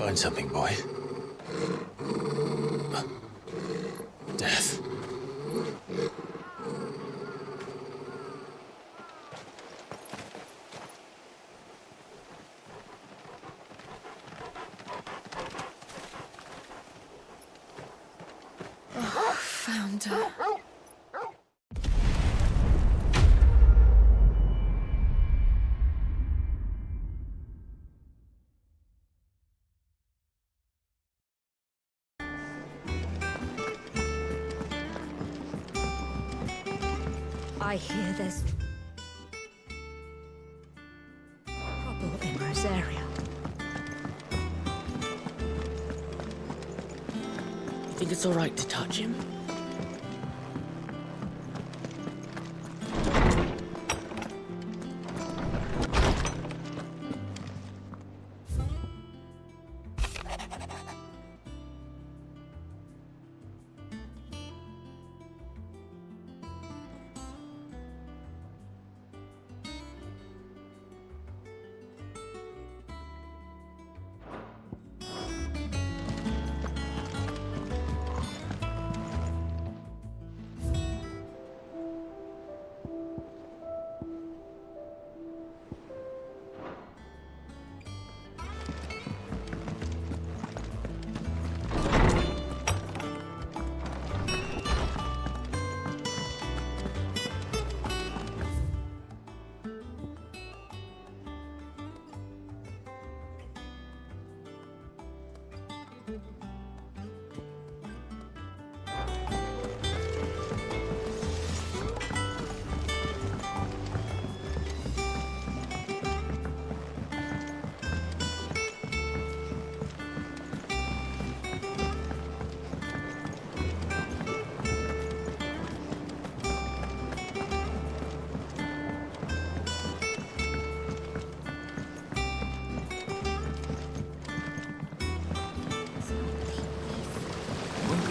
Find something, boy. Death. Oh, found her. I hear there's trouble in Rosaria. You think it's all right to touch him?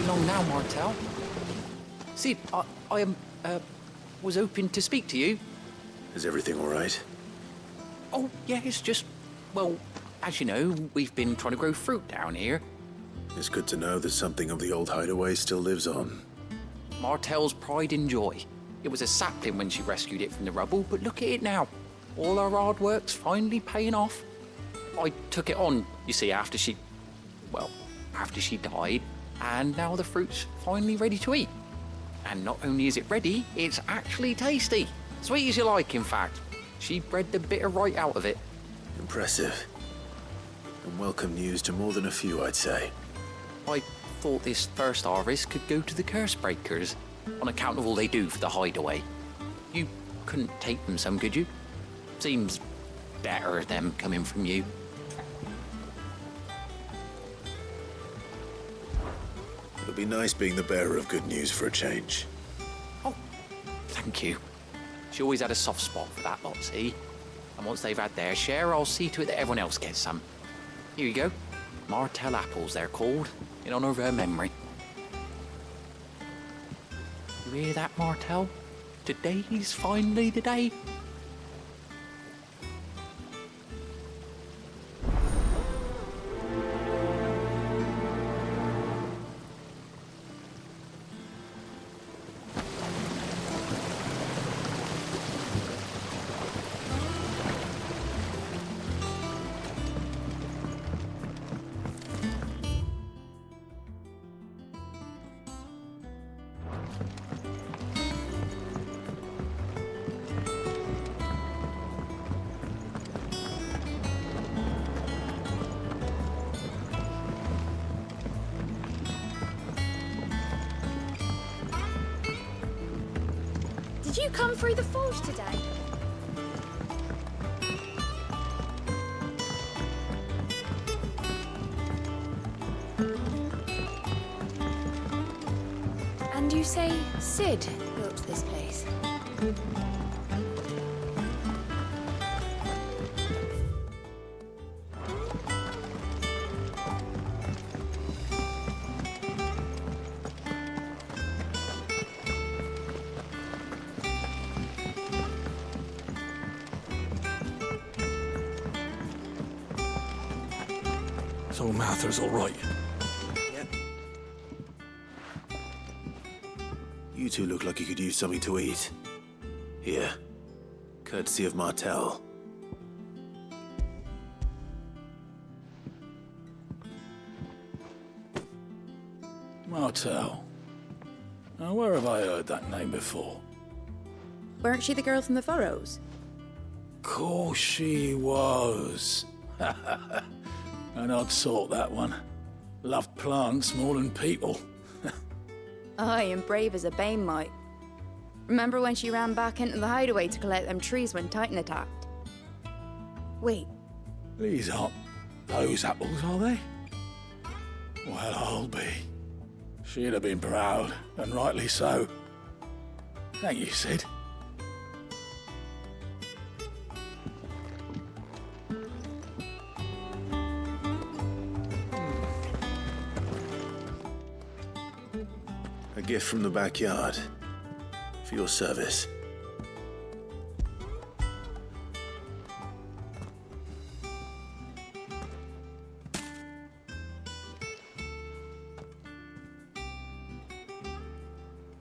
Long now, Martel. Sid, I was hoping to speak to you. Is everything all right? Oh, yeah, it's just, well, as you know, we've been trying to grow fruit down here. It's good to know that something of the old hideaway still lives on. Martel's pride and joy. It was a sapling when she rescued it from the rubble, but look at it now. All our hard work's finally paying off. I took it on, you see, after she died. And now the fruit's finally ready to eat. And not only is it ready, it's actually tasty. Sweet as you like, in fact. She bred the bitter right out of it. Impressive. And welcome news to more than a few, I'd say. I thought this first harvest could go to the curse breakers, on account of all they do for the hideaway. You couldn't take them some, could you? Seems better them coming from you. It'll be nice being the bearer of good news for a change. Oh, thank you. She always had a soft spot for that lot, see? And once they've had their share, I'll see to it that everyone else gets some. Here you go. Martel apples, they're called, in honour of her memory. You hear that, Martel? Today's finally the day. Did you come through the forge today? And you say Sid built this place? So Martha's all right. Yep. You two look like you could use something to eat. Here. Courtesy of Martel. Martel. Now, where have I heard that name before? Weren't she the girl from the Furrows? Course she was. An odd sort, that one. Loved plants more than people. Aye, and brave as a bane might. Remember when she ran back into the hideaway to collect them trees when Titan attacked? Wait, These aren't those apples, are they? Well, I'll be. She'd have been proud, and rightly so. Thank you, Sid. A gift from the backyard. For your service.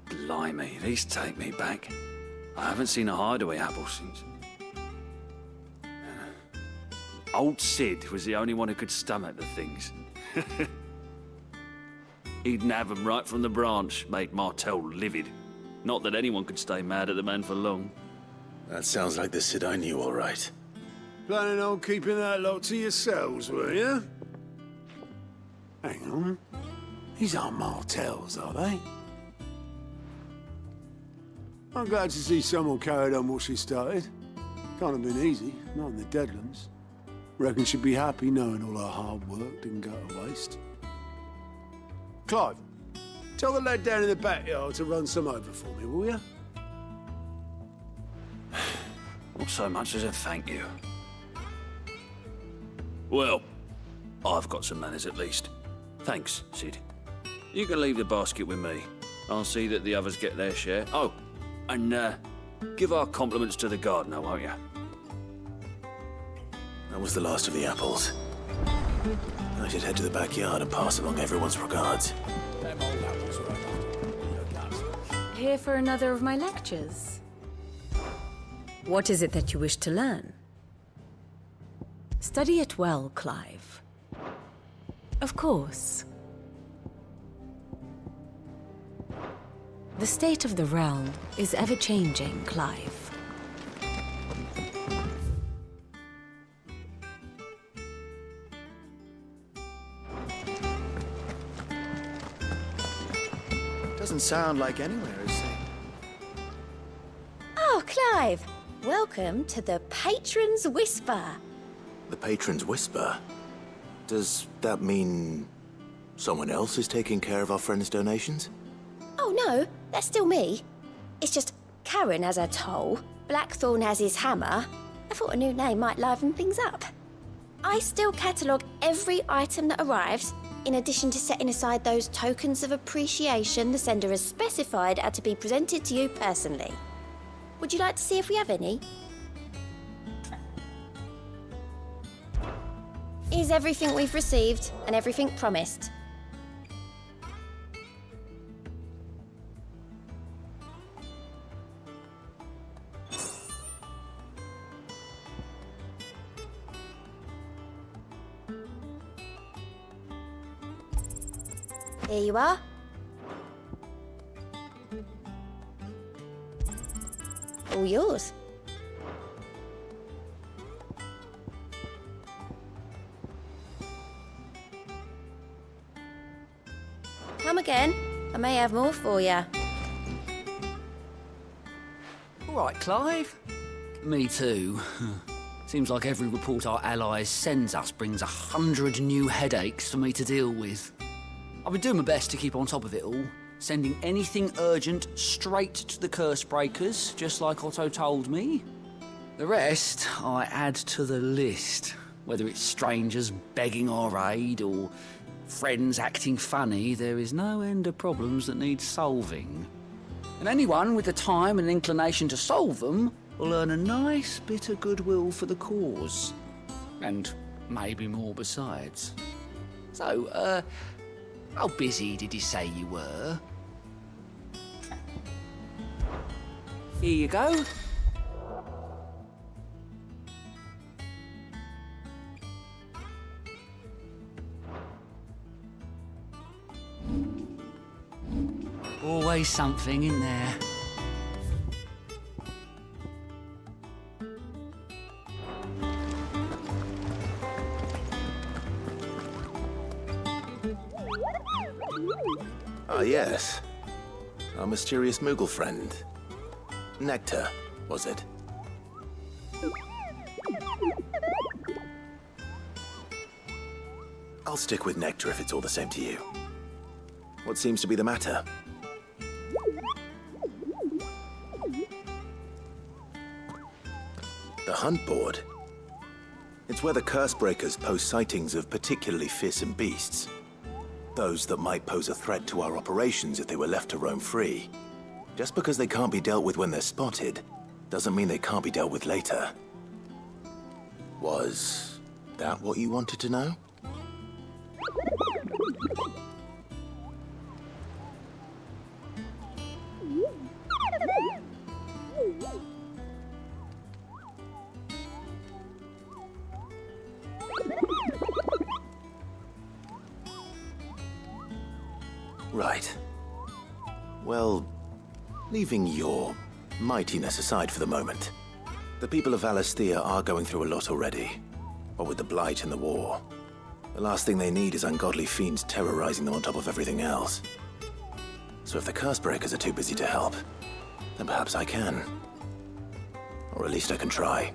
Blimey, these take me back. I haven't seen a hideaway apple since. Old Sid was the only one who could stomach the things. He'd nab 'em right from the branch, made Martel livid. Not that anyone could stay mad at the man for long. That sounds like the Sid I knew, all right. Planning on keeping that lot to yourselves, were you? Hang on. These aren't Martels, are they? I'm glad to see someone carried on what she started. Can't have been easy, not in the Deadlands. Reckon she'd be happy knowing all her hard work didn't go to waste. Clive, tell the lad down in the backyard to run some over for me, will you? Not so much as a thank you. Well, I've got some manners at least. Thanks, Sid. You can leave the basket with me. I'll see that the others get their share. Oh, and give our compliments to the gardener, won't you? That was the last of the apples. I should head to the backyard and pass along everyone's regards. Them old apples were enough. Here for another of my lectures. What is it that you wish to learn? Study it well, Clive. Of course. The state of the realm is ever-changing, Clive. Doesn't sound like anywhere is safe. Oh, Clive! Welcome to the Patron's Whisper. The Patron's Whisper? Does that mean someone else is taking care of our friend's donations? Oh no, that's still me. It's just Karen has her toll, Blackthorn has his hammer. I thought a new name might liven things up. I still catalogue every item that arrives, in addition to setting aside those tokens of appreciation the sender has specified are to be presented to you personally. Would you like to see if we have any? Here's everything we've received and everything promised. Here you are. All yours. Come again. I may have more for you. All right, Clive. Me too. Seems like every report our allies sends us brings 100 new headaches for me to deal with. I've been doing my best to keep on top of it all, sending anything urgent straight to the curse breakers, just like Otto told me. The rest I add to the list, whether it's strangers begging our aid or friends acting funny. There is no end of problems that need solving. And anyone with the time and inclination to solve them will earn a nice bit of goodwill for the cause. And maybe more besides. So, how busy did you say you were? Here you go. Always something in there. Ah, yes. Our mysterious Moogle friend. Nectar, was it? I'll stick with Nectar if it's all the same to you. What seems to be the matter? The hunt board. It's where the curse breakers post sightings of particularly fearsome beasts. Those that might pose a threat to our operations if they were left to roam free. Just because they can't be dealt with when they're spotted, doesn't mean they can't be dealt with later. Was that what you wanted to know? Right. Well, leaving your mightiness aside for the moment, the people of Valisthea are going through a lot already. What with the Blight and the war. The last thing they need is ungodly fiends terrorizing them on top of everything else. So if the curse breakers are too busy to help, then perhaps I can. Or at least I can try.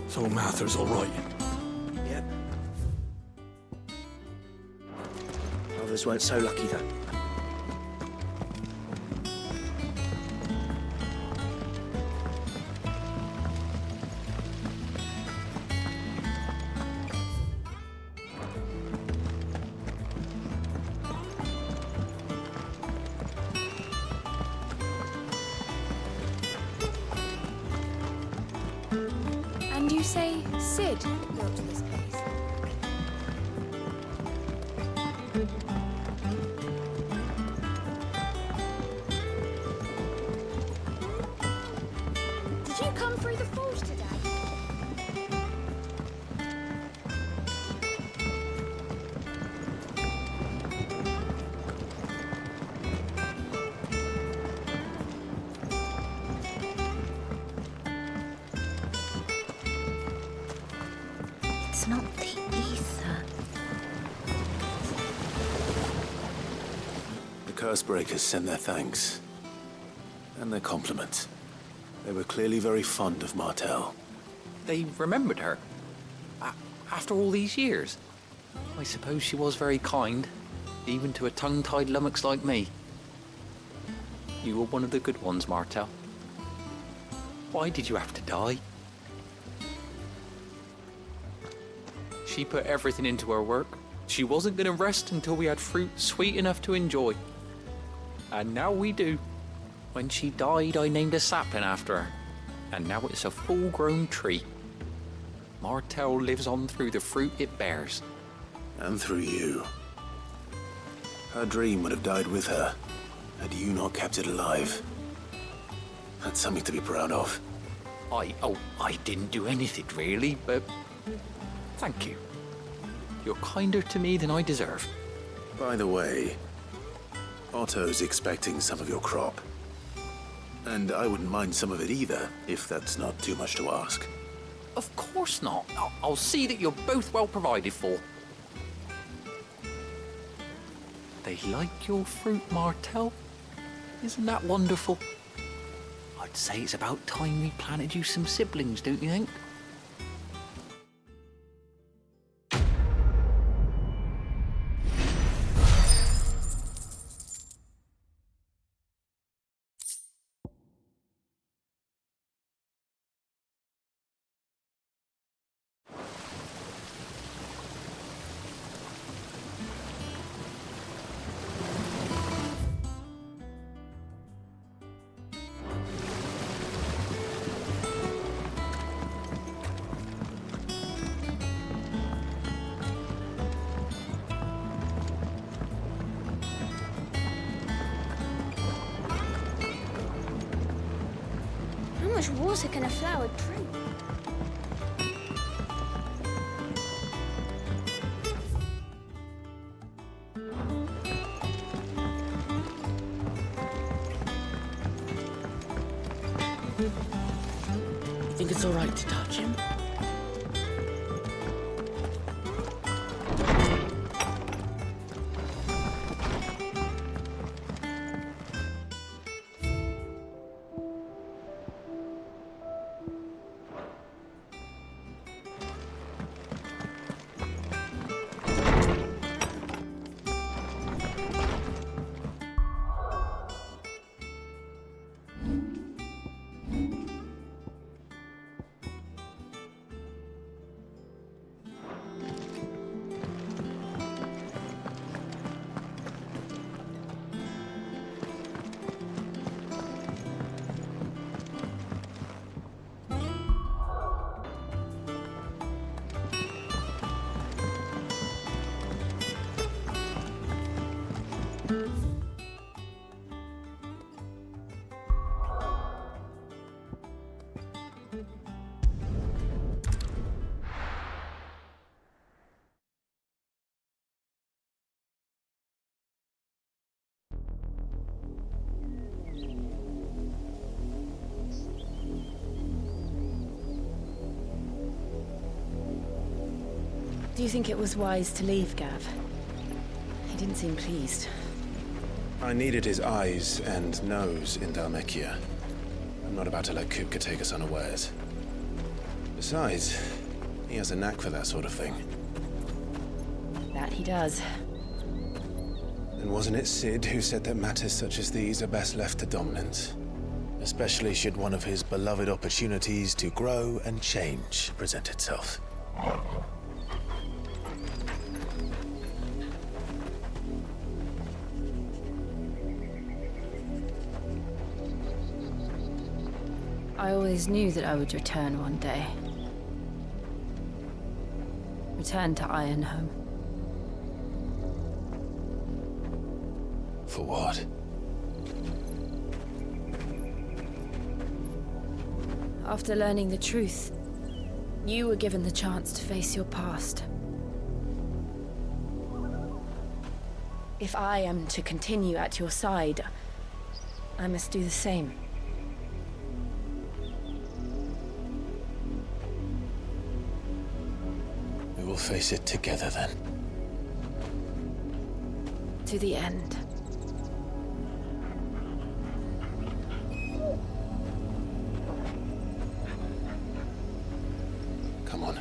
So Mather's all right. Yep. Others weren't so lucky, though. And you say Sid built this place? Did you come through the forge today? It's not the ether. The curse breakers send their thanks. And their compliments. They were clearly very fond of Martel. They remembered her. After all these years. I suppose she was very kind, even to a tongue-tied lummox like me. You were one of the good ones, Martel. Why did you have to die? She put everything into her work. She wasn't going to rest until we had fruit sweet enough to enjoy. And now we do. When she died, I named a sapling after her. And now it's a full-grown tree. Martel lives on through the fruit it bears. And through you. Her dream would have died with her, had you not kept it alive. That's something to be proud of. I didn't do anything really, but thank you. You're kinder to me than I deserve. By the way, Otto's expecting some of your crop. And I wouldn't mind some of it either, if that's not too much to ask. Of course not. I'll see that you're both well provided for. They like your fruit, Martel. Isn't that wonderful? I'd say it's about time we planted you some siblings, don't you think? How much water can a flower drink? Think it's all right to touch him? Do you think it was wise to leave, Gav? He didn't seem pleased. I needed his eyes and nose in Dhalmekia. I'm not about to let Kupka take us unawares. Besides, he has a knack for that sort of thing. That he does. And wasn't it Sid who said that matters such as these are best left to dominance? Especially should one of his beloved opportunities to grow and change present itself. I always knew that I would return one day. Return to Ironhome. For what? After learning the truth, you were given the chance to face your past. If I am to continue at your side, I must do the same. We'll face it together then. To the end. Come on.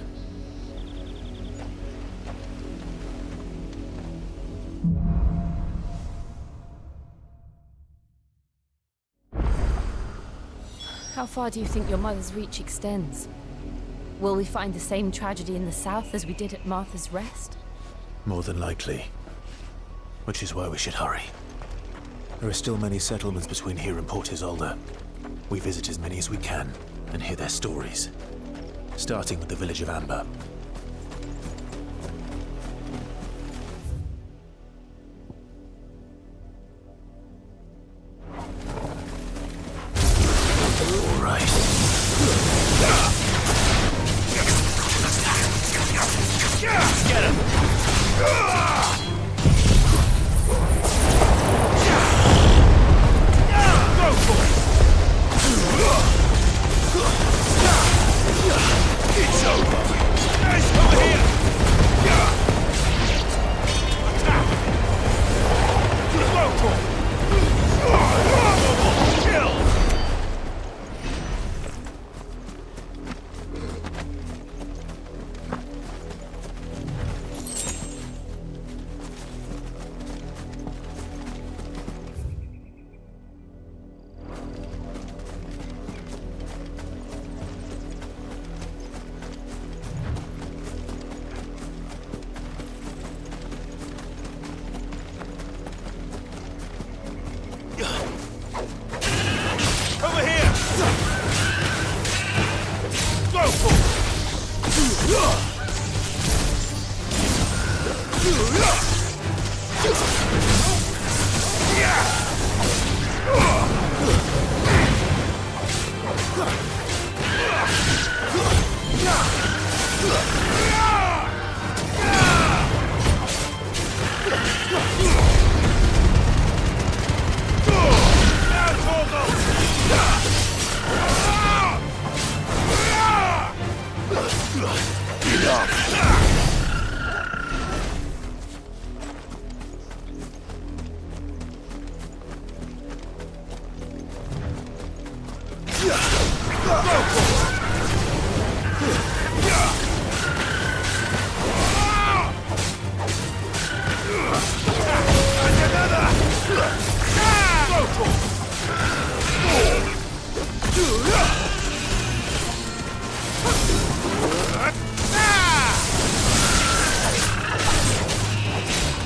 How far do you think your mother's reach extends? Will we find the same tragedy in the south as we did at Martha's Rest? More than likely. Which is why we should hurry. There are still many settlements between here and Port Isolde. We visit as many as we can and hear their stories. Starting with the village of Amber. All right. Get him! Go for it!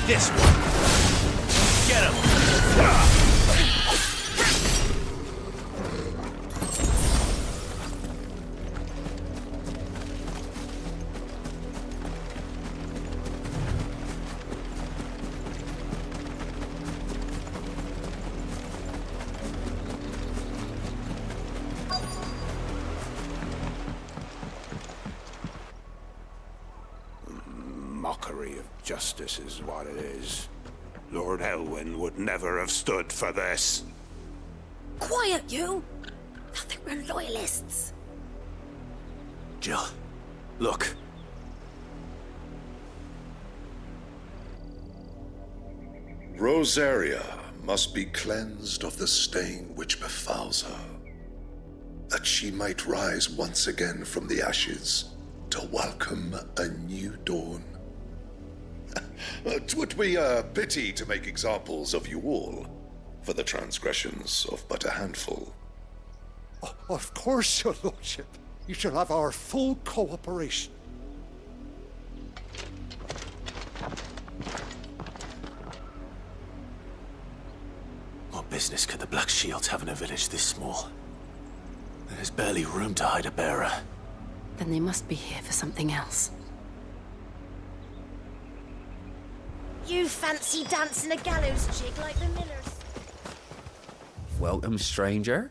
This one. Get him. Mockery of justice is what it is. Lord Elwyn would never have stood for this. Quiet, you! I think we're loyalists. Jill, look. Rosaria must be cleansed of the stain which befouls her, that she might rise once again from the ashes to welcome a new dawn. 'Twould be a pity to make examples of you all for the transgressions of but a handful. Of course, your lordship. You shall have our full cooperation. What business could the Black Shields have in a village this small? There's barely room to hide a bearer. Then they must be here for something else. You fancy dancing a gallows jig like the Millers? Welcome, stranger.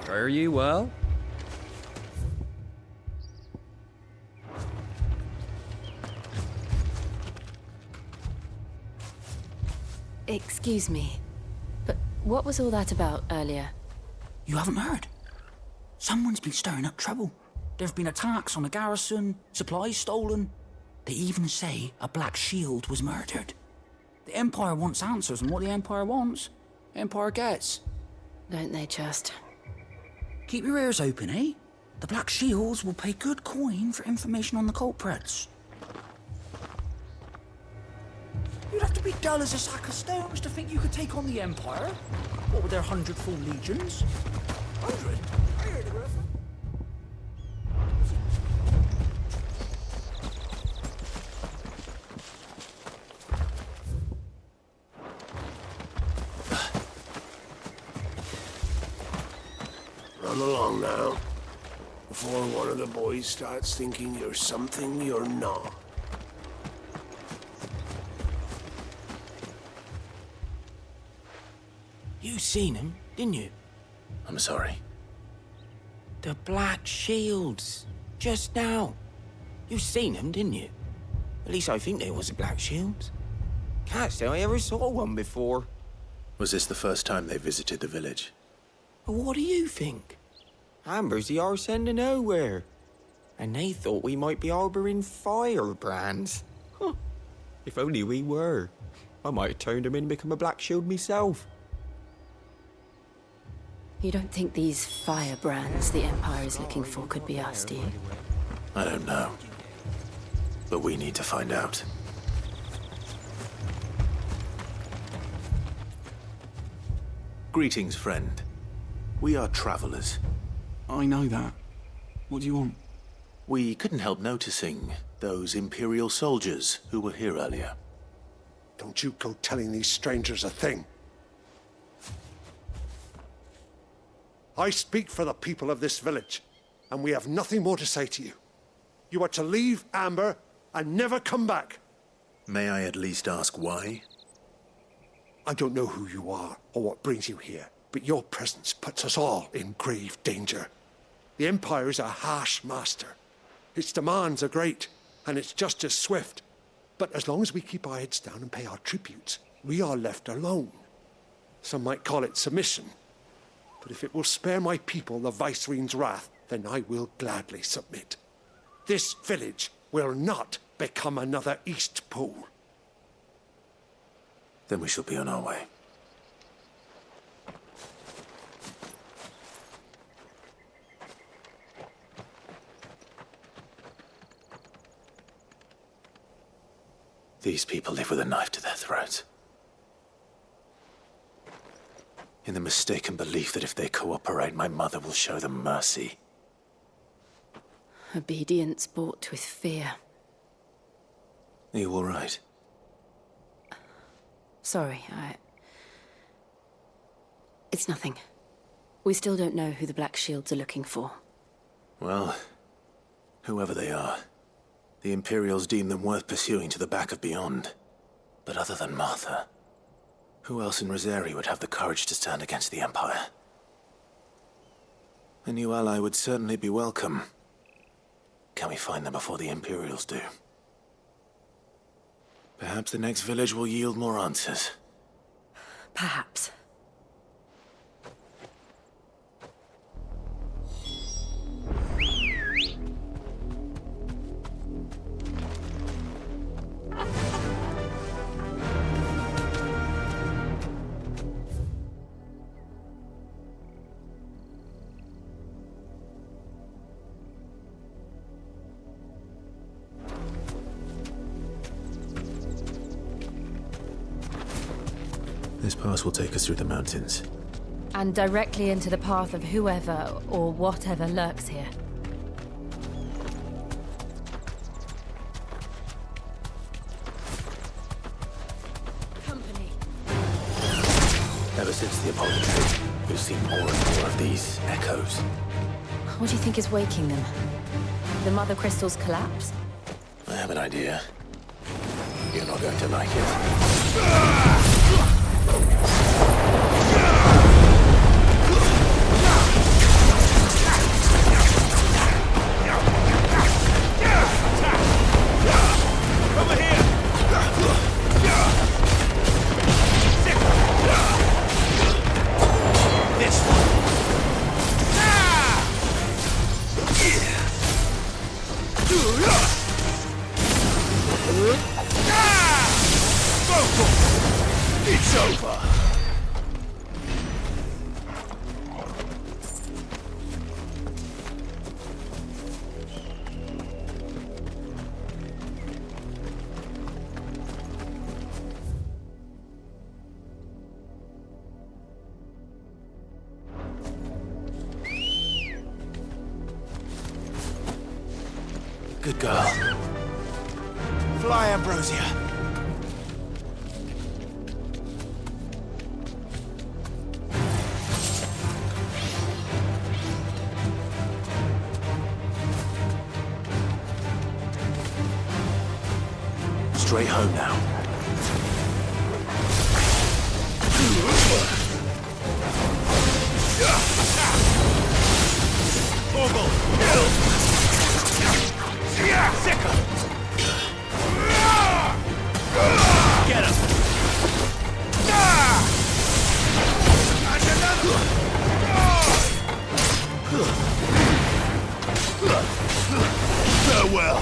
Fare you well? Excuse me, but what was all that about earlier? You haven't heard? Someone's been stirring up trouble. There have been attacks on the garrison, supplies stolen. They even say a Black Shield was murdered. The Empire wants answers, and what the Empire wants, the Empire gets. Don't they just? Keep your ears open, eh? The Black Shields will pay good coin for information on the culprits. You'd have to be dull as a sack of stones to think you could take on the Empire. What with their 100 full legions? 100? I heard of it. Run along now, before one of the boys starts thinking you're something you're not. You seen him, didn't you? I'm sorry. The Black Shields. Just now. You seen them, didn't you? At least I think there was a Black Shield. Can't say I ever saw one before. Was this the first time they visited the village? But what do you think? Amber's the arse end of nowhere. And they thought we might be harbouring firebrands. Huh. If only we were. I might have turned them in and become a Black Shield myself. You don't think these firebrands the Empire is looking for could be us, do you? I don't know. But we need to find out. Greetings, friend. We are travelers. I know that. What do you want? We couldn't help noticing those Imperial soldiers who were here earlier. Don't you go telling these strangers a thing. I speak for the people of this village, and we have nothing more to say to you. You are to leave Amber and never come back. May I at least ask why? I don't know who you are or what brings you here, but your presence puts us all in grave danger. The Empire is a harsh master. Its demands are great, and its justice swift. But as long as we keep our heads down and pay our tributes, we are left alone. Some might call it submission. But if it will spare my people the Viceroy's wrath, then I will gladly submit. This village will not become another Eastpool. Then we shall be on our way. These people live with a knife to their throats. In the mistaken belief that if they cooperate, my mother will show them mercy. Obedience bought with fear. Are you all right? Sorry, It's nothing. We still don't know who the Black Shields are looking for. Well, whoever they are, the Imperials deem them worth pursuing to the back of beyond. But other than Martha, who else in Rosaria would have the courage to stand against the Empire? A new ally would certainly be welcome. Can we find them before the Imperials do? Perhaps the next village will yield more answers. Perhaps. This pass will take us through the mountains. And directly into the path of whoever or whatever lurks here. Company. Ever since the apology, we've seen more and more of these echoes. What do you think is waking them? The Mother Crystal's collapse? I have an idea. You're not going to like it. It's over! Good girl. Fly, Ambrosia. Straight home now. Ogle! Kill! Sicker! Get him! Farewell!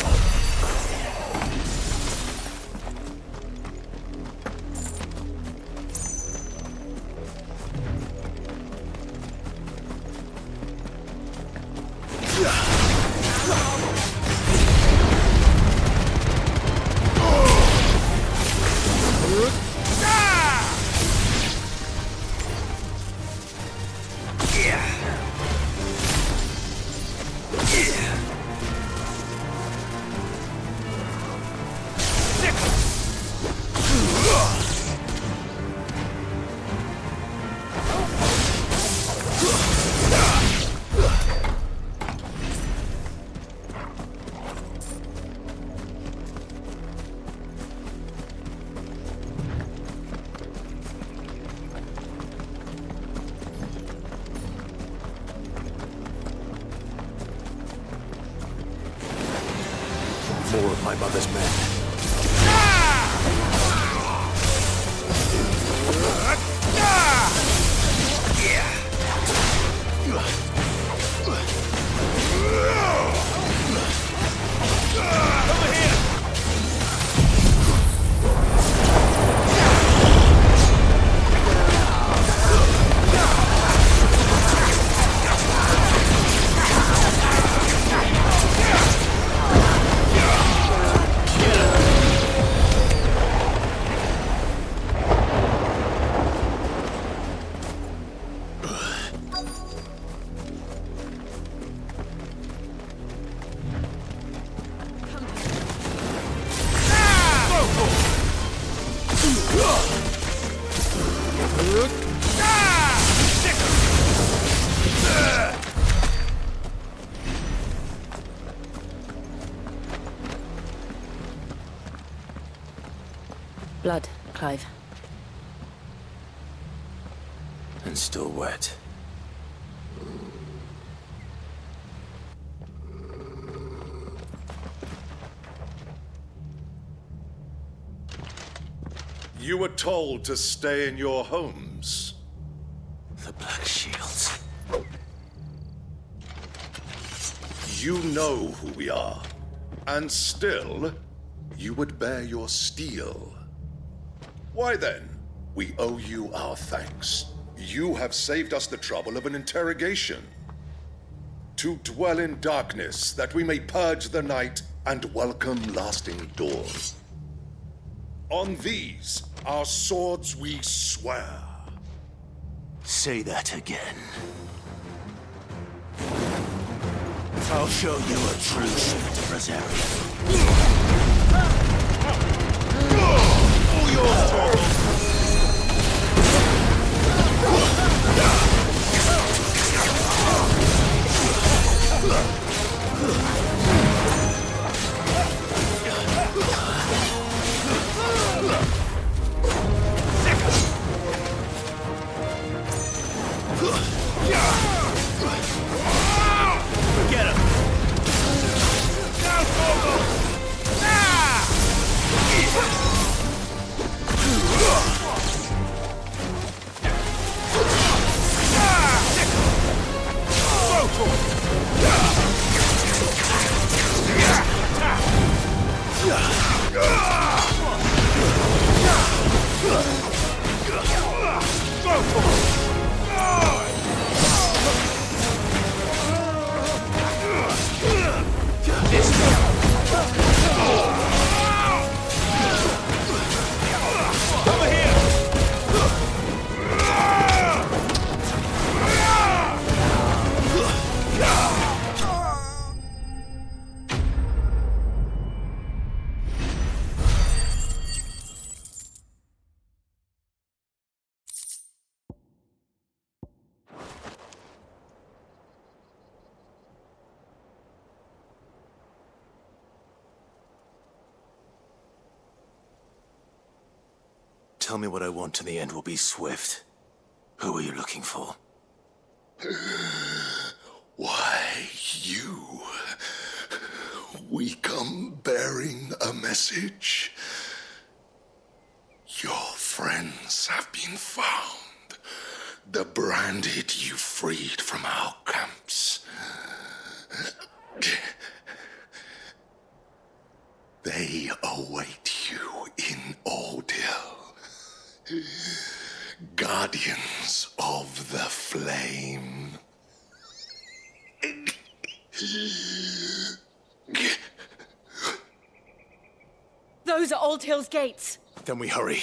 More of my mother's men. Clive. And still wet. You were told to stay in your homes. The Black Shields. You know who we are. And still, you would bear your steel. Why then, we owe you our thanks. You have saved us the trouble of an interrogation. To dwell in darkness, that we may purge the night and welcome lasting dawn. On these, our swords we swear. Say that again. I'll show you a true shift of Rosaria. All yours, Torvald! Get him! Now, Torvald! Tell me what I want and the end will be swift. Who are you looking for? Why, you. We come bearing a message. Your friends have been found. The branded you freed from our camps. They await you in Ordil. Guardians of the Flame. Those are Old Hill's gates. Then we hurry.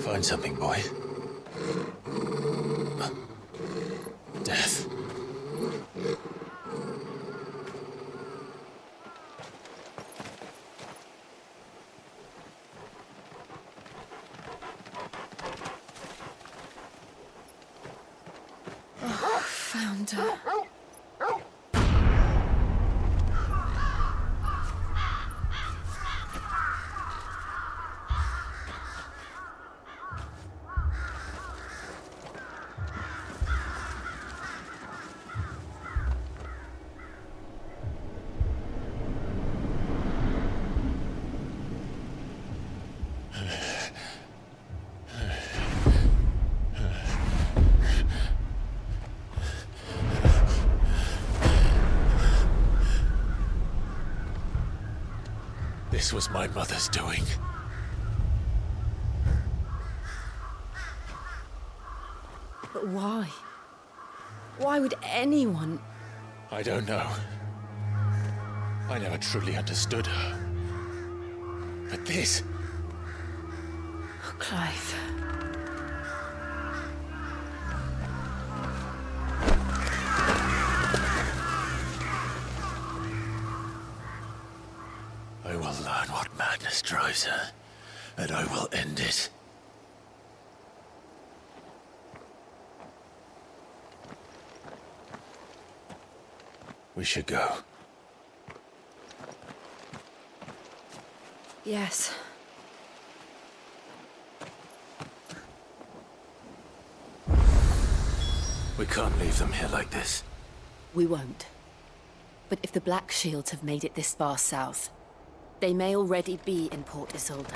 Find something, boy. Death. Oh, found her. This was my mother's doing. But why? Why would anyone? I don't know. I never truly understood her. But this... Oh, Clive. I will learn what madness drives her, and I will end it. We should go. Yes. We can't leave them here like this. We won't. But if the Black Shields have made it this far south, they may already be in Port Isolde.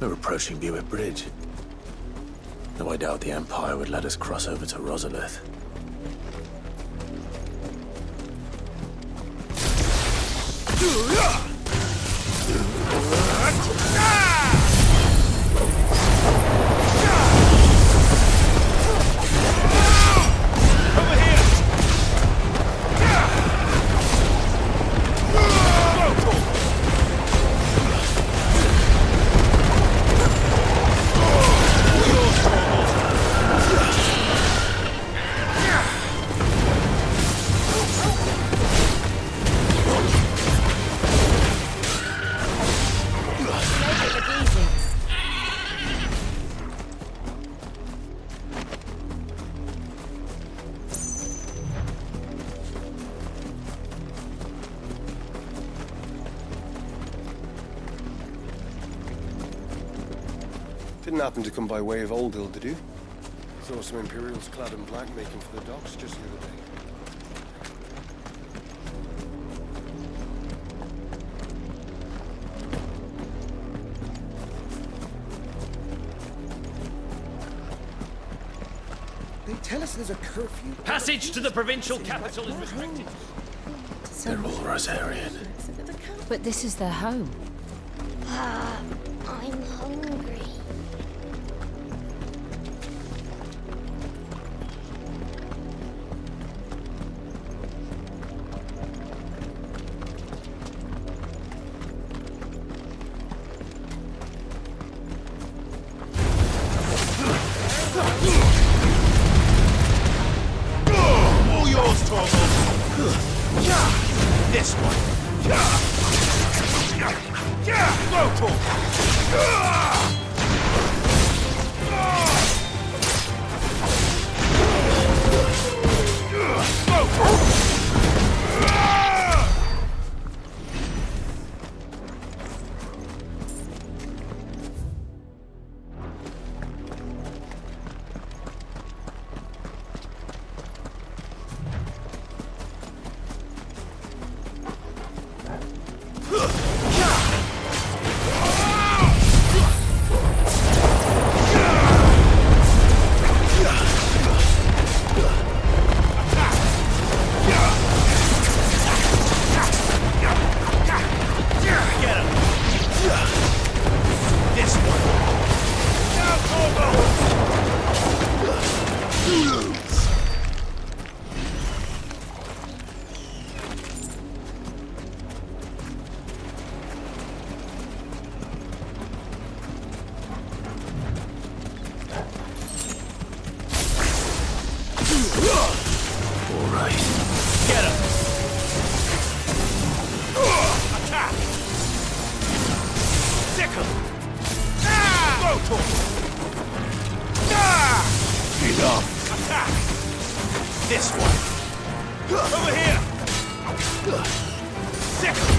We're approaching Buick Bridge. Though I doubt the Empire would let us cross over to Rosalith. Didn't happen to come by way of Oldhill, did you? Saw some Imperials clad in black making for the docks just the other day. They tell us there's a curfew. Passage to the provincial capital is restricted. They're all Rosarian. But this is their home. I'm hungry. All yours, Torvald. This one. Go, Torvald. Sickle! Rotor! Enough! Attack! This one! Over here! Sickle!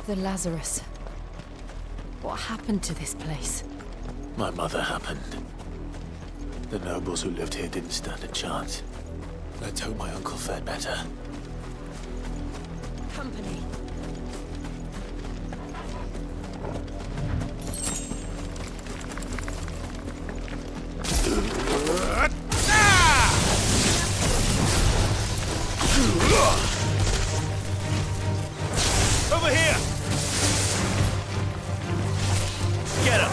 The Lazarus. What happened to this place? My mother happened. The nobles who lived here didn't stand a chance. Let's hope my uncle fared better. Company. Over here! Get him!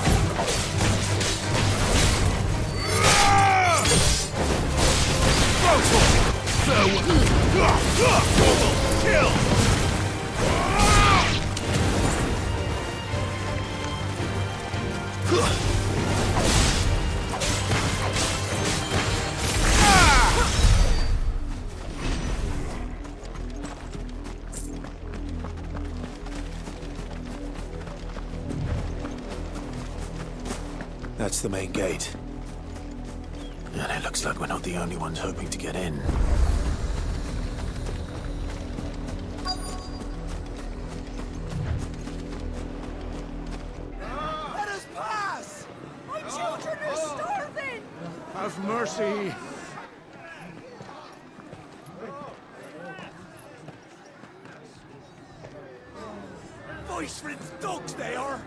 Kill! That's the main gate. And it looks like we're not the only ones hoping to get in. Let us pass! My children are starving! Have mercy. Voice-ridden dogs they are!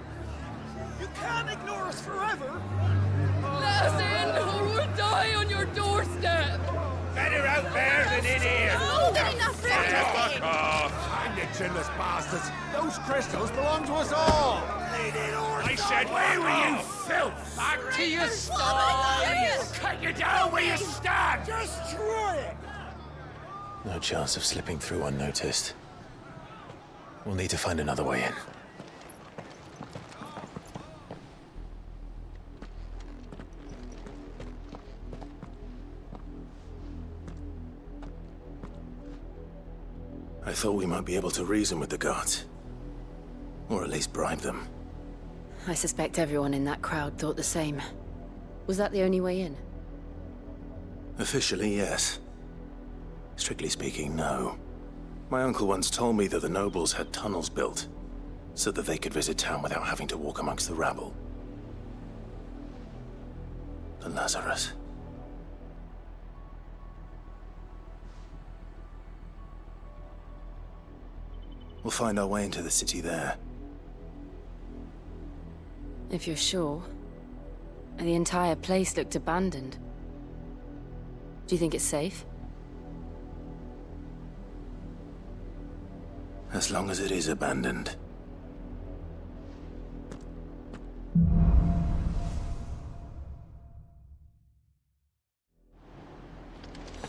You can't ignore us forever! Let us in, or we'll die on your doorstep! Better out there than in here! More than enough for Fuck off! Hang it, chinless bastards. Those crystals belong to us all. I said, where were you, filth? Back to your stall! Cut you down where you stand! Destroy it! No chance of slipping through unnoticed. We'll need to find another way in. I thought we might be able to reason with the guards. Or at least bribe them. I suspect everyone in that crowd thought the same. Was that the only way in? Officially, yes. Strictly speaking, no. My uncle once told me that the nobles had tunnels built, so that they could visit town without having to walk amongst the rabble. The Lazarus. We'll find our way into the city there. If you're sure. The entire place looked abandoned. Do you think it's safe? As long as it is abandoned.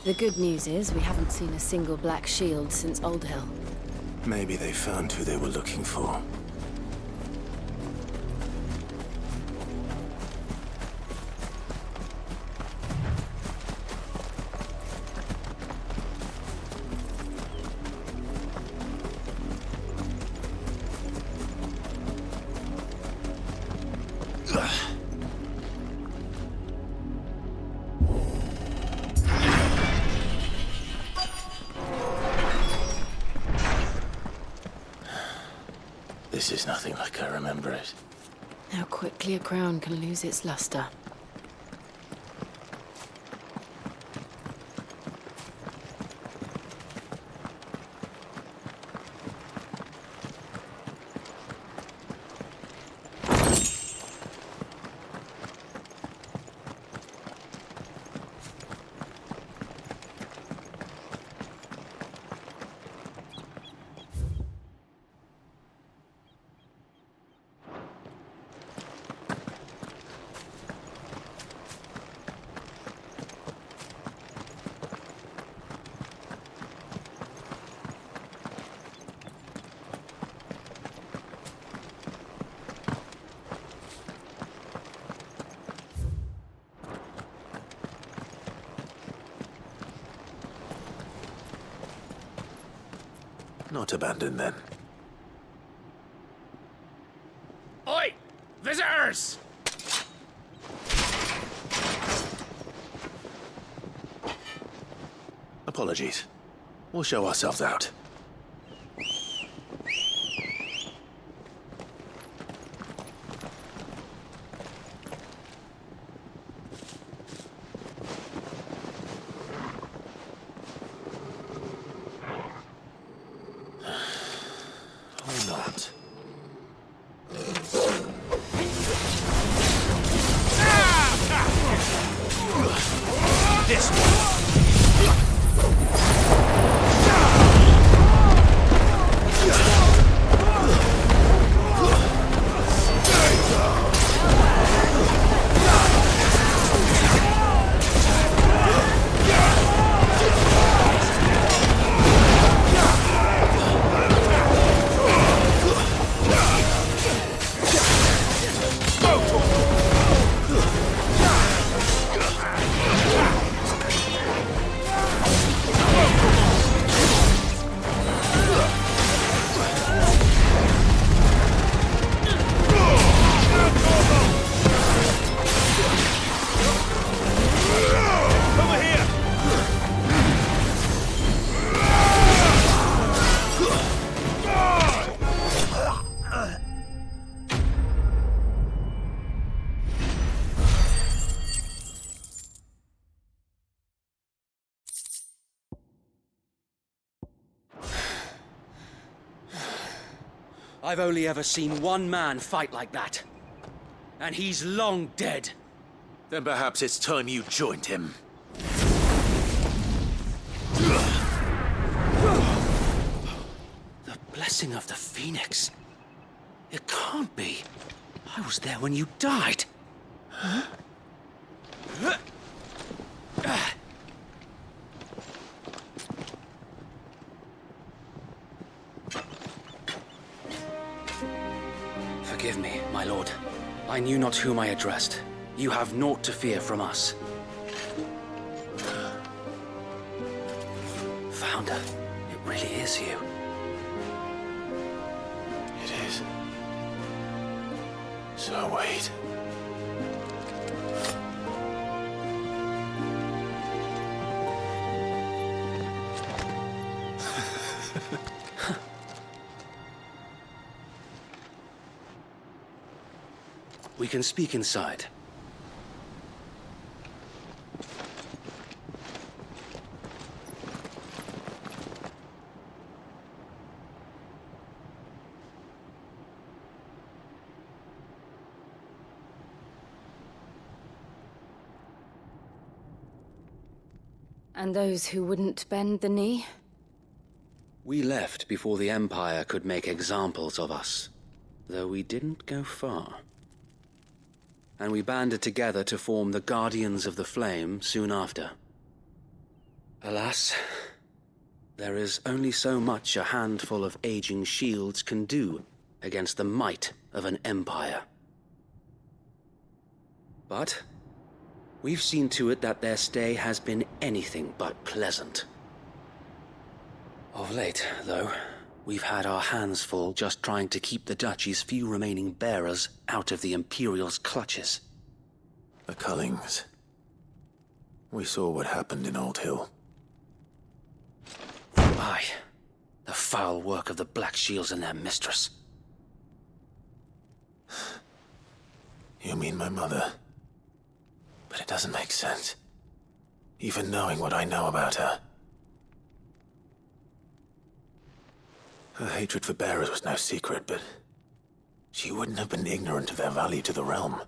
The good news is we haven't seen a single black shield since Old Hill. Maybe they found who they were looking for. This is nothing like I remember it. How quickly a crown can lose its luster. Not abandoned, then. Oi! Visitors! Apologies. We'll show ourselves out. Or not. This one! I've only ever seen one man fight like that. And he's long dead. Then perhaps it's time you joined him. The blessing of the Phoenix. It can't be. I was there when you died. Huh? Forgive me, my lord. I knew not whom I addressed. You have naught to fear from us. Founder, it really is you. It is. So wait. We can speak inside. And those who wouldn't bend the knee? We left before the Empire could make examples of us, though we didn't go far. And we banded together to form the Guardians of the Flame soon after. Alas, there is only so much a handful of aging shields can do against the might of an empire. But we've seen to it that their stay has been anything but pleasant. Of late, though, we've had our hands full just trying to keep the Duchy's few remaining bearers out of the Imperial's clutches. The Cullings. We saw what happened in Old Hill. Aye. The foul work of the Black Shields and their mistress. You mean my mother? But it doesn't make sense. Even knowing what I know about her. Her hatred for bearers was no secret, but she wouldn't have been ignorant of their value to the realm.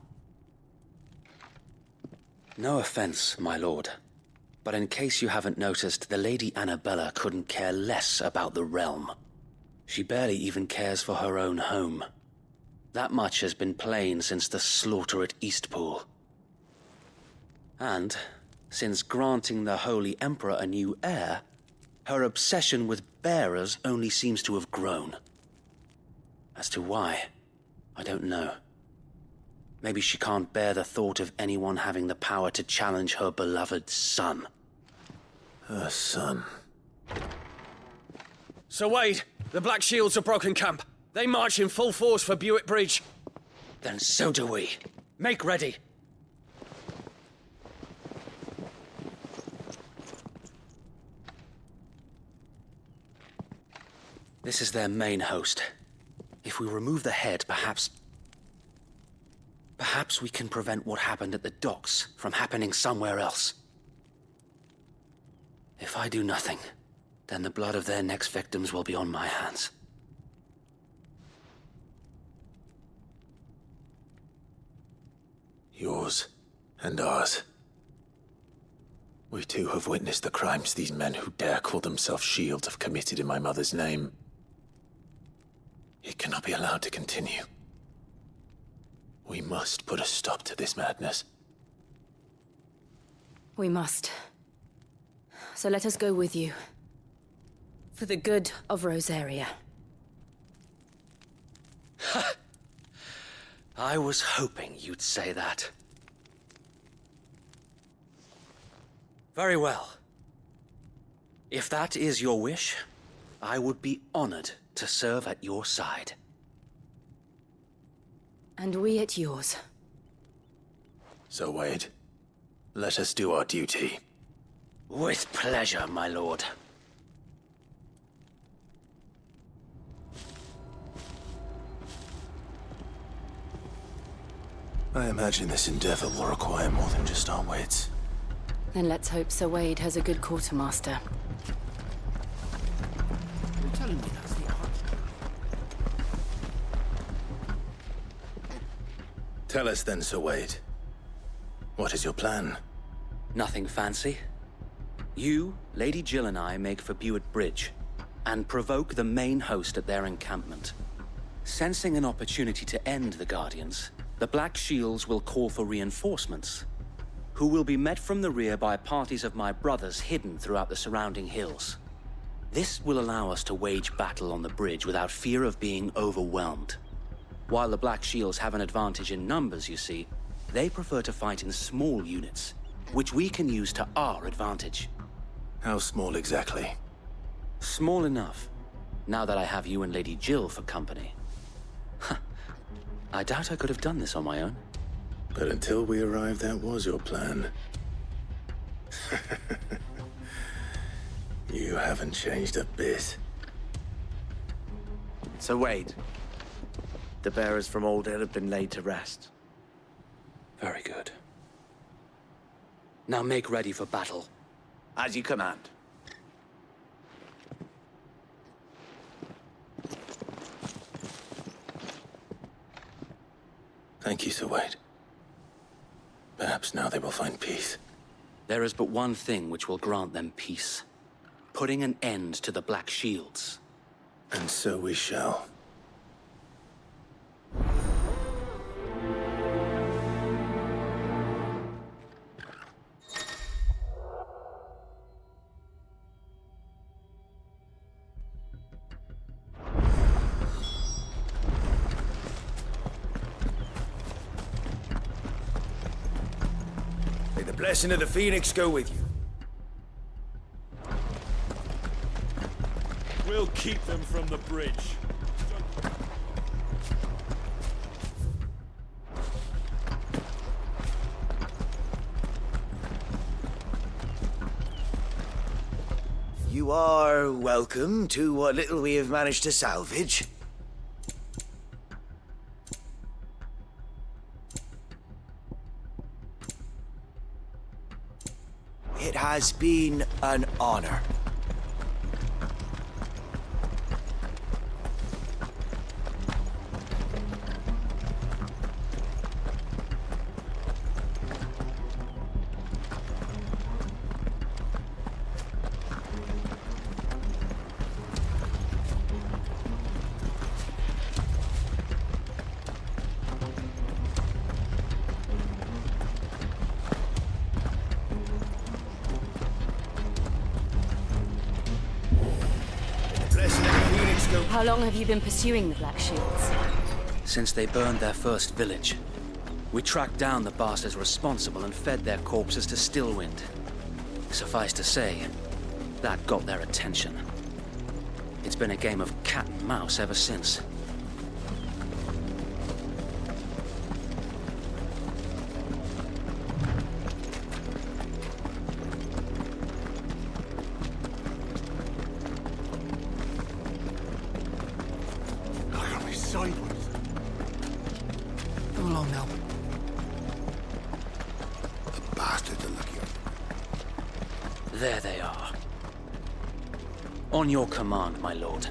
No offense, my lord. But in case you haven't noticed, the Lady Annabella couldn't care less about the realm. She barely even cares for her own home. That much has been plain since the slaughter at Eastpool. And, since granting the Holy Emperor a new heir, her obsession with bearers only seems to have grown. As to why, I don't know. Maybe she can't bear the thought of anyone having the power to challenge her beloved son. Her son. Sir Wade, the Black Shields have broken camp. They march in full force for Buick Bridge. Then so do we. Make ready. This is their main host. If we remove the head, perhaps we can prevent what happened at the docks from happening somewhere else. If I do nothing, then the blood of their next victims will be on my hands. Yours and ours. We too have witnessed the crimes these men who dare call themselves shields have committed in my mother's name. It cannot be allowed to continue. We must put a stop to this madness. We must. So let us go with you. For the good of Rosaria. I was hoping you'd say that. Very well. If that is your wish, I would be honored to serve at your side. And we at yours. So, Wade, let us do our duty. With pleasure, my lord. I imagine this endeavor will require more than just our wits. Then let's hope Sir Wade has a good quartermaster. You're telling me that's the art? Tell us then, Sir Wade. What is your plan? Nothing fancy. You, Lady Jill and I make for Buick Bridge, and provoke the main host at their encampment. Sensing an opportunity to end the Guardians, the Black Shields will call for reinforcements, who will be met from the rear by parties of my brothers hidden throughout the surrounding hills. This will allow us to wage battle on the bridge without fear of being overwhelmed. While the Black Shields have an advantage in numbers, you see, they prefer to fight in small units, which we can use to our advantage. How small exactly? Small enough, now that I have you and Lady Jill for company. I doubt I could have done this on my own. But until we arrived, that was your plan. You haven't changed a bit. So Wade, the bearers from Old Hill have been laid to rest. Very good. Now make ready for battle. As you command. Thank you, Sir Wade. Perhaps now they will find peace. There is but one thing which will grant them peace. Putting an end to the Black Shields. And so we shall. May the blessing of the Phoenix go with you. We'll keep them from the bridge. You are welcome to what little we have managed to salvage. It has been an honor. How long have you been pursuing the Black Shields? Since they burned their first village. We tracked down the bastards responsible and fed their corpses to Stillwind. Suffice to say, that got their attention. It's been a game of cat and mouse ever since. Come along now. The bastards are lucky. There they are. On your command, my lord.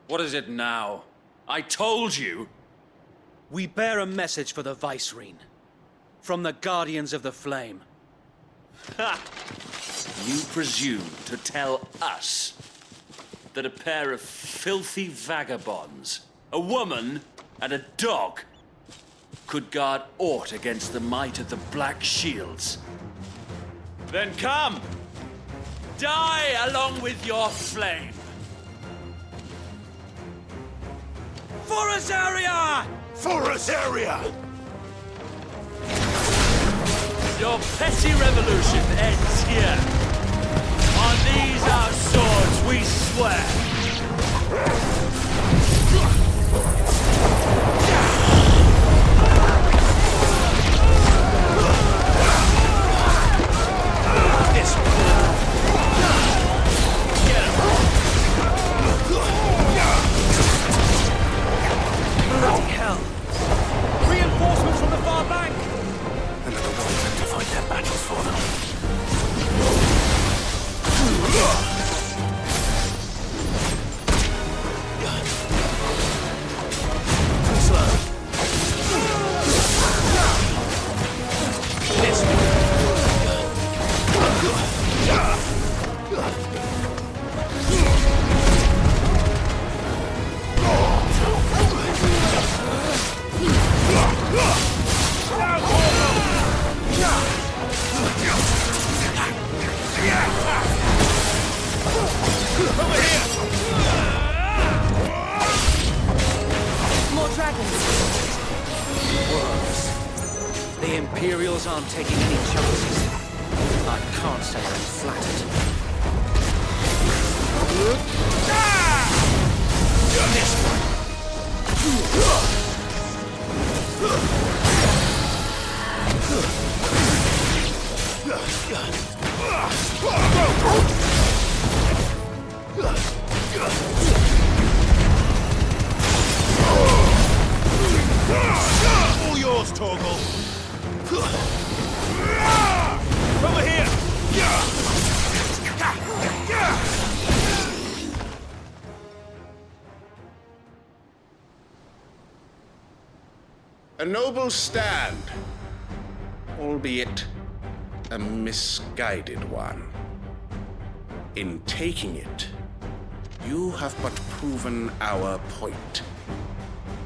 What is it now? I told you! We bear a message for the Vicereine. From the Guardians of the Flame. Ha! You presume to tell us that a pair of filthy vagabonds, a woman and a dog, could guard aught against the might of the Black Shields? Then come! Die along with your flame! For Rosaria! For Rosaria! Your petty revolution ends here. On these our swords we swear. This Get him. bloody hell! Reinforcements from the far bank! And it'll go them to fight their battles for them. Too slow. This More dragons. Worse. The Imperials aren't taking any chances. I can't say I'm flattered. all yours, Torgal. Over here! A noble stand, albeit a misguided one. In taking it, you have but proven our point.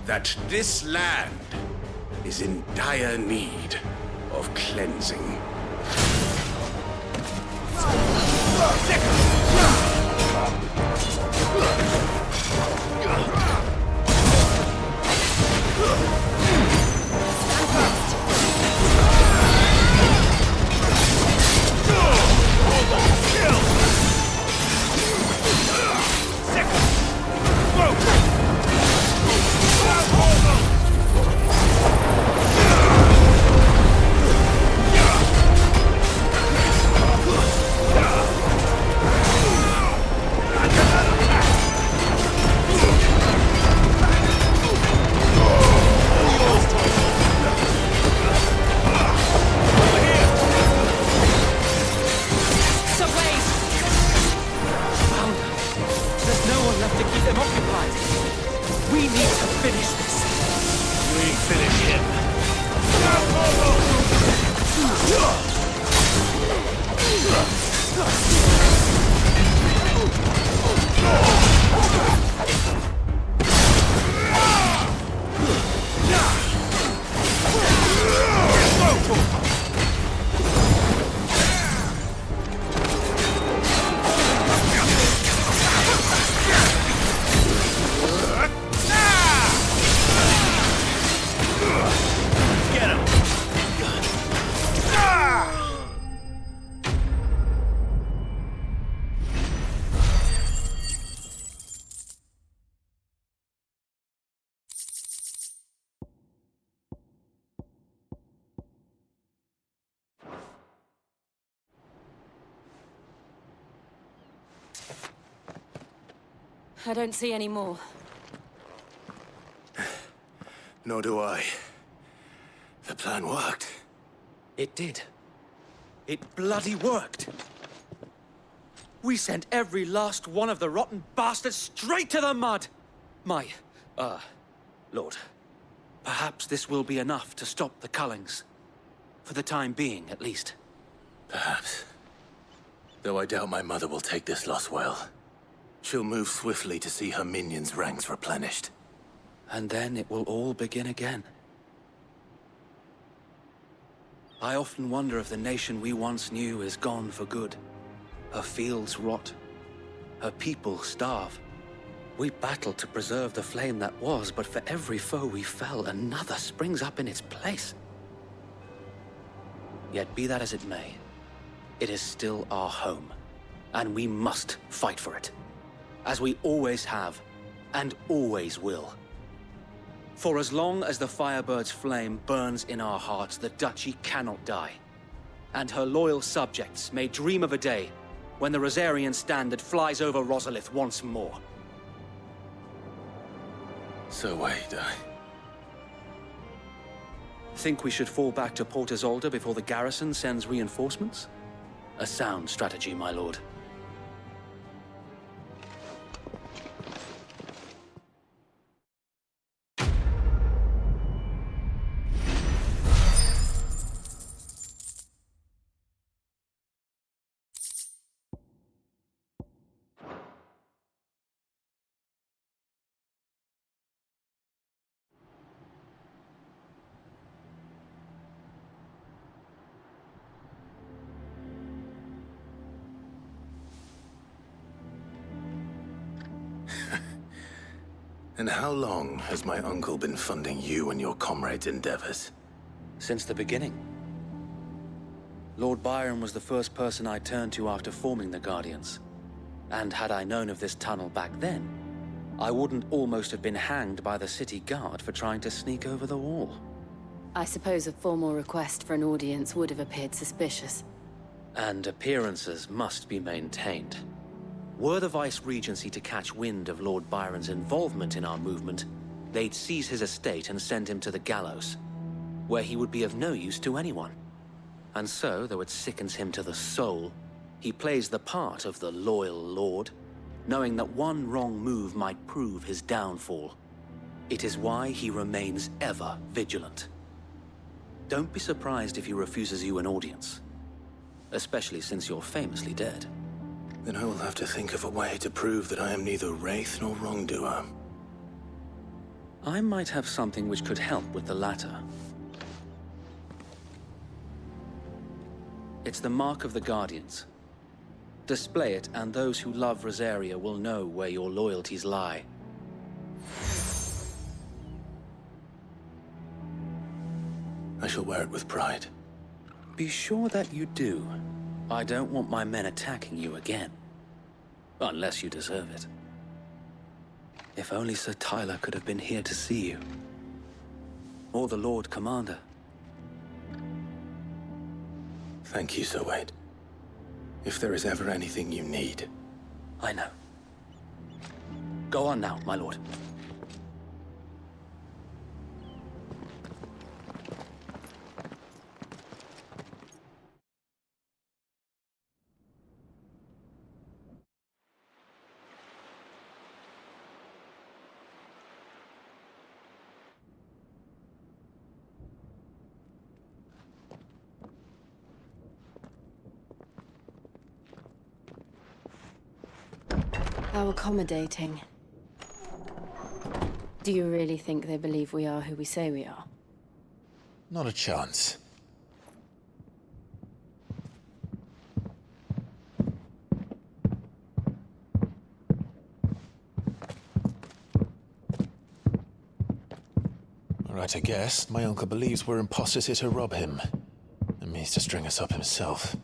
That this land is in dire need of cleansing. We finish him. Get him! I don't see any more. Nor do I. The plan worked. It did. It bloody worked. We sent every last one of the rotten bastards straight to the mud! My, Lord, perhaps this will be enough to stop the Cullings. For the time being, at least. Perhaps. Though I doubt my mother will take this loss well. She'll move swiftly to see her minions' ranks replenished. And then it will all begin again. I often wonder if the nation we once knew is gone for good. Her fields rot. Her people starve. We battled to preserve the flame that was, but for every foe we fell, another springs up in its place. Yet be that as it may, it is still our home, and we must fight for it. As we always have, and always will. For as long as the Firebird's flame burns in our hearts, the Duchy cannot die. And her loyal subjects may dream of a day when the Rosarian standard flies over Rosalith once more. So wait, Think we should fall back to Port Isolde before the garrison sends reinforcements? A sound strategy, my lord. And how long has my uncle been funding you and your comrades' endeavors? Since the beginning. Lord Byron was the first person I turned to after forming the Guardians. And had I known of this tunnel back then, I wouldn't almost have been hanged by the city guard for trying to sneak over the wall. I suppose a formal request for an audience would have appeared suspicious. And appearances must be maintained. Were the Vice-Regency to catch wind of Lord Byron's involvement in our movement, they'd seize his estate and send him to the gallows, where he would be of no use to anyone. And so, though it sickens him to the soul, he plays the part of the loyal lord, knowing that one wrong move might prove his downfall. It is why he remains ever vigilant. Don't be surprised if he refuses you an audience, especially since you're famously dead. Then I will have to think of a way to prove that I am neither wraith nor wrongdoer. I might have something which could help with the latter. It's the mark of the Guardians. Display it, and those who love Rosaria will know where your loyalties lie. I shall wear it with pride. Be sure that you do. I don't want my men attacking you again. Unless you deserve it. If only Sir Tyler could have been here to see you. Or the Lord Commander. Thank you, Sir Wade. If there is ever anything you need. I know. Go on now, my lord. How accommodating. Do you really think they believe we are who we say we are? Not a chance. Right, I guess. My uncle believes we're imposters here to rob him. And means to string us up himself.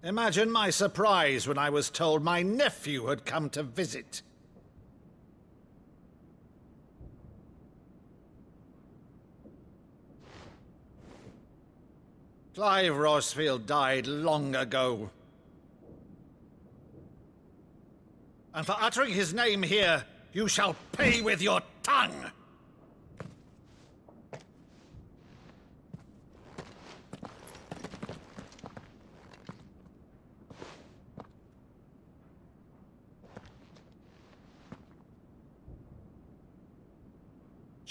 Imagine my surprise when I was told my nephew had come to visit. Clive Rosfield died long ago. And for uttering his name here, you shall pay with your tongue!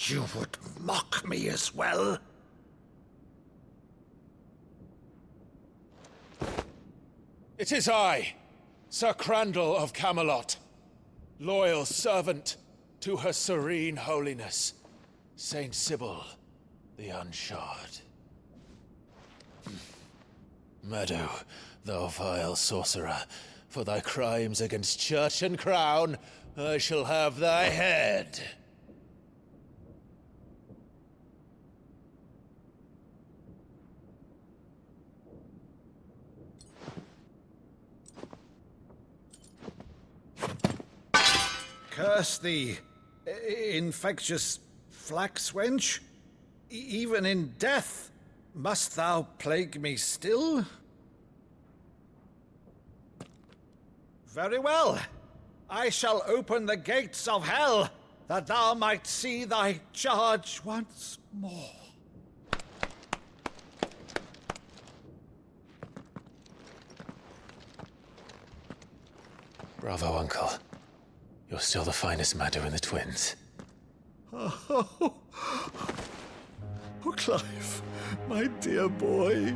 You would mock me as well? It is I, Sir Crandall of Camelot, loyal servant to Her Serene Holiness, Saint Sybil the Unshod. Meadow, thou vile sorcerer, for thy crimes against church and crown, I shall have thy head. Curse thee, infectious flax wench. Even in death, must thou plague me still? Very well. I shall open the gates of hell, that thou might see thy charge once more. Bravo, Uncle. You're still the finest Maddo in the twins. Oh, Clive, my dear boy,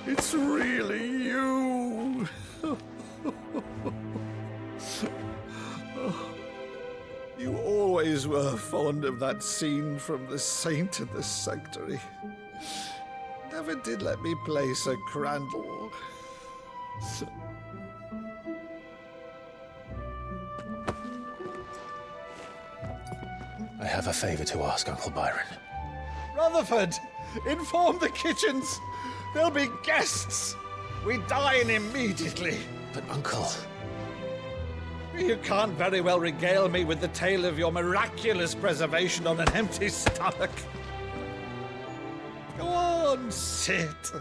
it's really you. You always were fond of that scene from The Saint and the Sanctuary. Never did let me play Sir Crandall. I have a favor to ask, Uncle Byron. Rutherford, inform the kitchens. There'll be guests. We dine immediately. But, Uncle... You can't very well regale me with the tale of your miraculous preservation on an empty stomach. Go on, sit.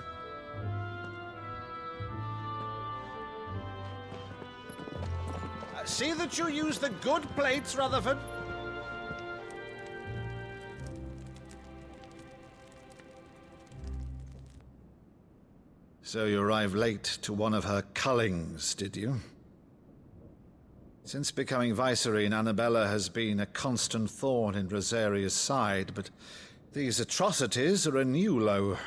See that you use the good plates, Rutherford. So you arrived late to one of her cullings, did you? Since becoming Vicereine, Annabella has been a constant thorn in Rosaria's side, but these atrocities are a new low.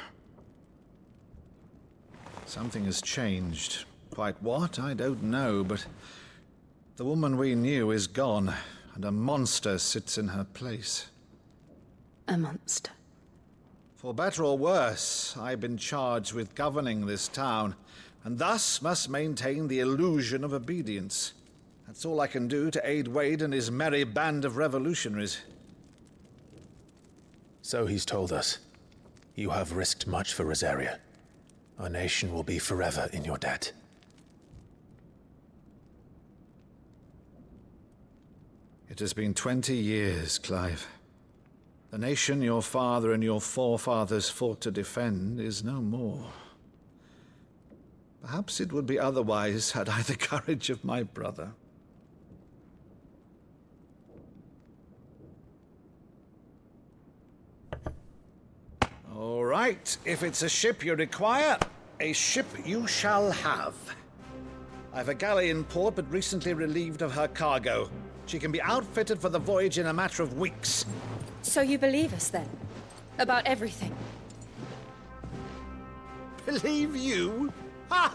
Something has changed. Quite what, I don't know, but the woman we knew is gone, and a monster sits in her place. A monster? For better or worse, I've been charged with governing this town, and thus must maintain the illusion of obedience. That's all I can do to aid Wade and his merry band of revolutionaries. So he's told us. You have risked much for Rosaria. Our nation will be forever in your debt. It has been 20 years, Clive. The nation your father and your forefathers fought to defend is no more. Perhaps it would be otherwise had I the courage of my brother. All right, if it's a ship you require, a ship you shall have. I've a galley in port, but recently relieved of her cargo. She can be outfitted for the voyage in a matter of weeks. So you believe us, then? About everything? Believe you? Ha!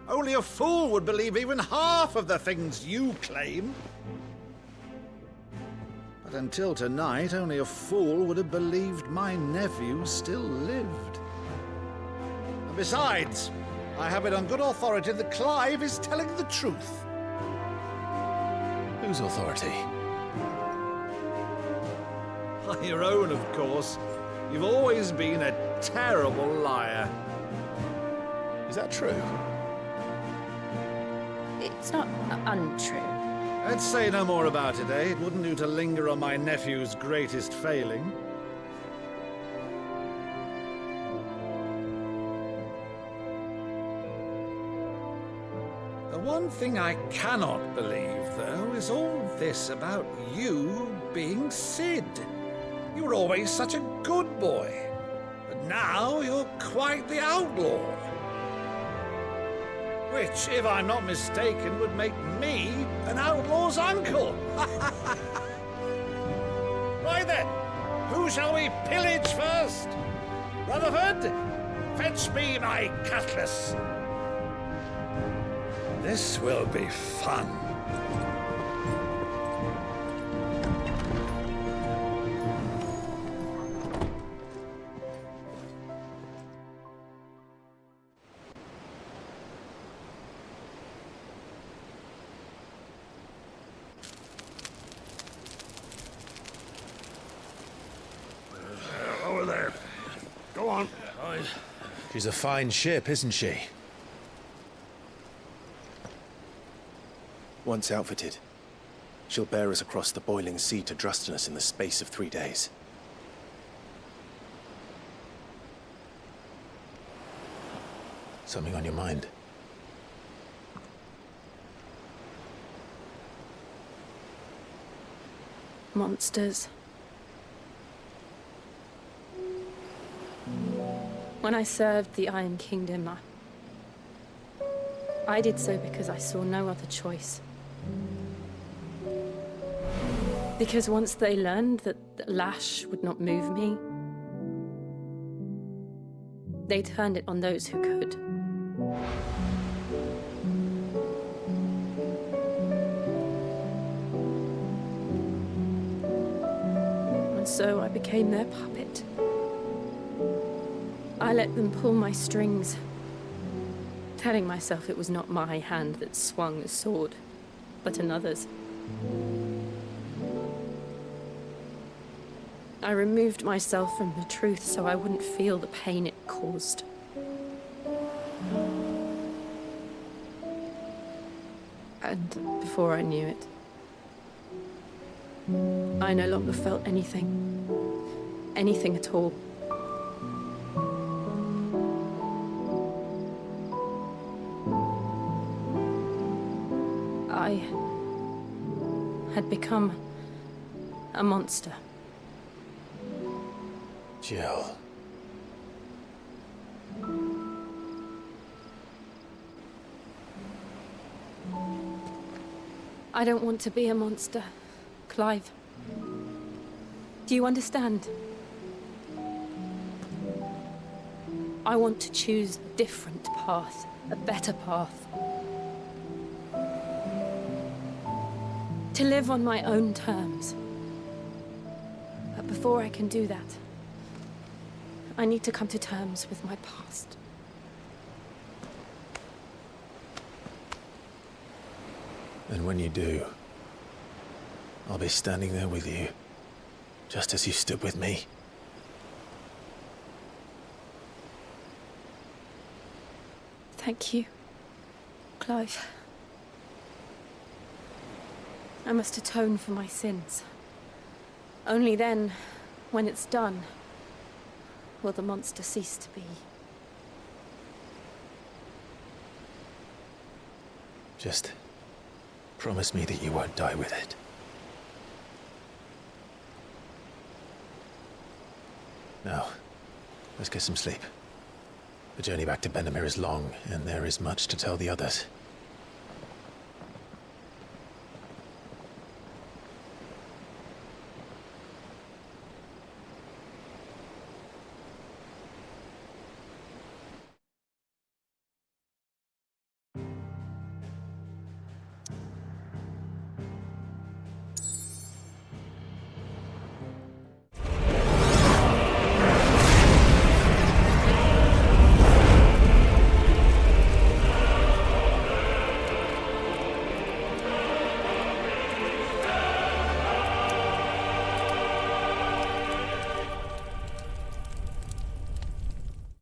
Only a fool would believe even half of the things you claim. But until tonight, only a fool would have believed my nephew still lived. And besides, I have it on good authority that Clive is telling the truth. Whose authority? Your own, of course. You've always been a terrible liar. Is that true? It's not untrue. Let's say no more about it, eh? It wouldn't do to linger on my nephew's greatest failing. The one thing I cannot believe, though, is all this about you being Sid. You were always such a good boy, but now you're quite the outlaw. Which, if I'm not mistaken, would make me an outlaw's uncle. Right then, who shall we pillage first? Rutherford, fetch me my cutlass. This will be fun. Over there. Go on. She's a fine ship, isn't she? Once outfitted, she'll bear us across the boiling sea to Drustinus in the space of 3 days. Something on your mind? Monsters. When I served the Iron Kingdom, I did so because I saw no other choice. Because once they learned that the lash would not move me, they turned it on those who could. And so I became their puppet. I let them pull my strings, telling myself it was not my hand that swung the sword, but another's. I removed myself from the truth so I wouldn't feel the pain it caused. And before I knew it, I no longer felt anything. Anything at all. I had become a monster. Jill. I don't want to be a monster, Clive. Do you understand? I want to choose a different path, a better path. To live on my own terms. But before I can do that, I need to come to terms with my past. And when you do, I'll be standing there with you, just as you stood with me. Thank you, Clive. I must atone for my sins. Only then, when it's done, will the monster cease to be. Just promise me that you won't die with it. Now, let's get some sleep. The journey back to Benamir is long, and there is much to tell the others.